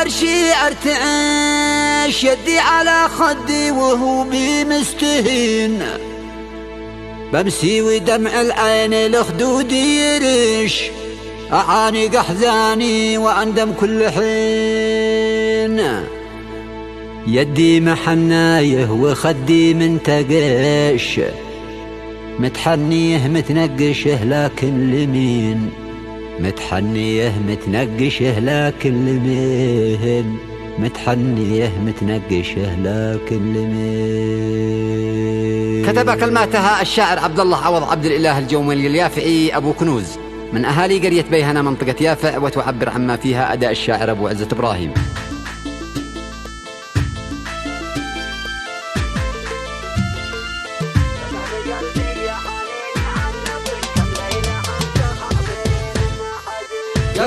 برشي ارتعش يدي على خدي وهو بمستهين بمسي ودمع العين لخدودي يرش أعانق أحزاني وأندم كل حين يدي محنايه وخدي منتقش متحنيه متنقشه لكن لمين متحنيه متنقشه لكن لمين متحنيه متنقشه لكن لمين. كتب كلماتها الشاعر عبد الله عوض عبد الإله الجوملي اليافعي أبو كنوز من أهالي قرية بيهنة منطقة يافع، وتعبر عما فيها أداء الشاعر أبو عزة إبراهيم.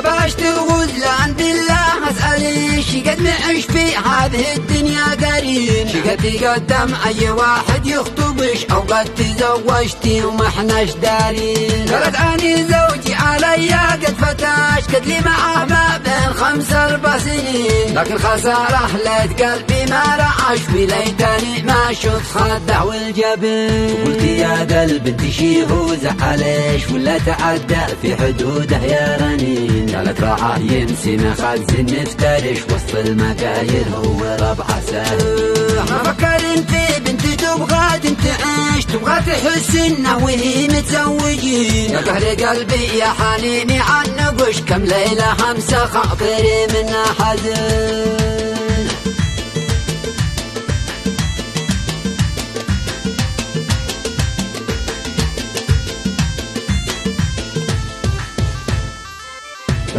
باش تغوز لعند الله اسألي شقد معش في هذه الدنيا قرين شقد قدم اي واحد يخطبش او قد تزوجتي وما احناش دارين. قالت اني زوجي عليا قد فتاش قد لي معاه ما بين 5-4 سنين لكن خساره ليت قلبي ما رعش وليتني ما شفت خده والجبين. قلت يا قلب انت شي هو زعلش ولا تعدى في حدوده يا رنين. قالت راعه ينسي مخزن نفترش وسط المقايير هو ربعه سهل. ما فكر انت بنت تبغى تنتعش تبغى تحس انه وهي متزوجين. يا قهر قلبي يا حنيني عن نقش كم ليله همسه خاطري منها حزن.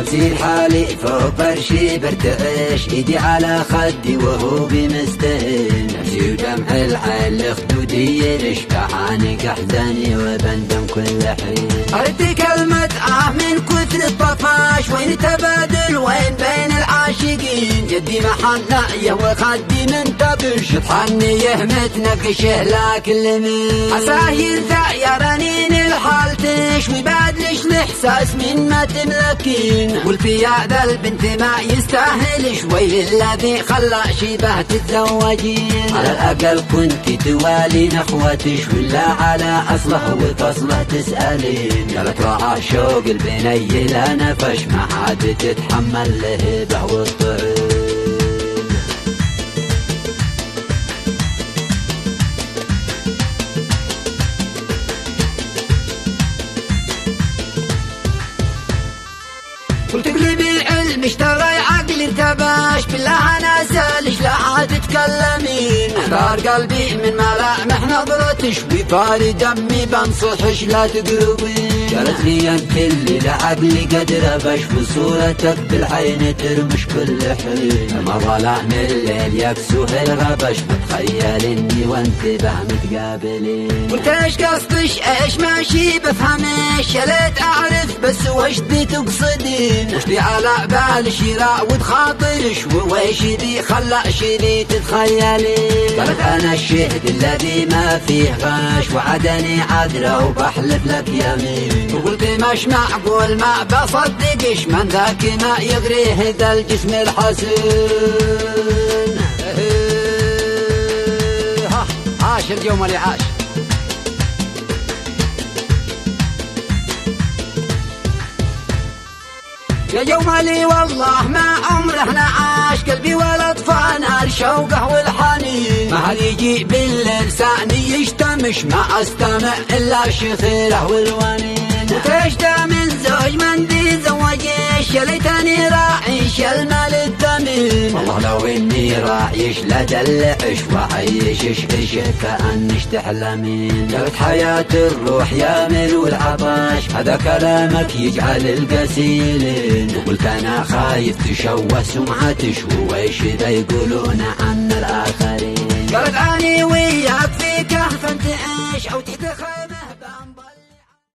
بصير حالي فوق فرشي برتعش ايدي على خدي وهو بمستهين. نفسي ودمع العين لخدودي يرش بعانق احزاني وبندم كل حين. اردي كلمة من كثر الطفاش وين تبادل وين بين العاشقين. جدي محناية وخدي منتبش متحنيه متنقشه لكن لمين. عساه يرثع يا رنين الحال تشوي بادلش الاحساس من ما تملكين. قلت يا ذا البنت ما يستاهلش ويل الذي خلى شبه تتزوجين. على الاقل كنت توالي نخوتش ولا على اصله وفصله تسالين. قالت راعى شوق البني لا نفش ما عاد تتحمل الهبه والطعين. قلت قلبي العلم اشترى عقلي ارتباش بالله انا سالش لا عاد تتكلمين. اختار قلبي من ملامح نظرتش وفاري دمي بنصحش لا تقربين. قالت لي انت اللي لعقلي قد ربش وصورتك بالعين ترمش كل حين. ما ظلام الليل يكسوه الغبش متخيل اني وانتبه متقابلين. قلت ايش قصدش ايش ماشي بفهمش يا ليت اعرف بس وش دي تقصدين. وش دي على بالي شراء وتخاطرش وويش دي خلى شي تتخيلين. قالت انا الشهد الذي ما فيه غش وعدني عذره وبحلف لك يمين. وقلت مش معقول ما بصدقش من ذاك ما يغريه ذا الجسم الحسين. عاش اليوم اللي عاش. يا يومالي والله ما عمره نعاش قلبي ولا طفى نار شوقه والحنين. ما هل يجي باللسان يشتمش ما استمع الا شخيره والونين. وتشتى من زوج من دي زوجيش يا ليتني راعيش المال الثمين. والله لو اني راعيش لدلعش وعيشش عيشه كأنش تحلمين. قالت حياة الروح يا ملو العطاش هذا كلامك يجعل القسيلين. قلت انا خايف تشوه سمعتش وويش ذا يقولون عن الاخرين. قالت اني وياك في كهف انت عيش او تتخيل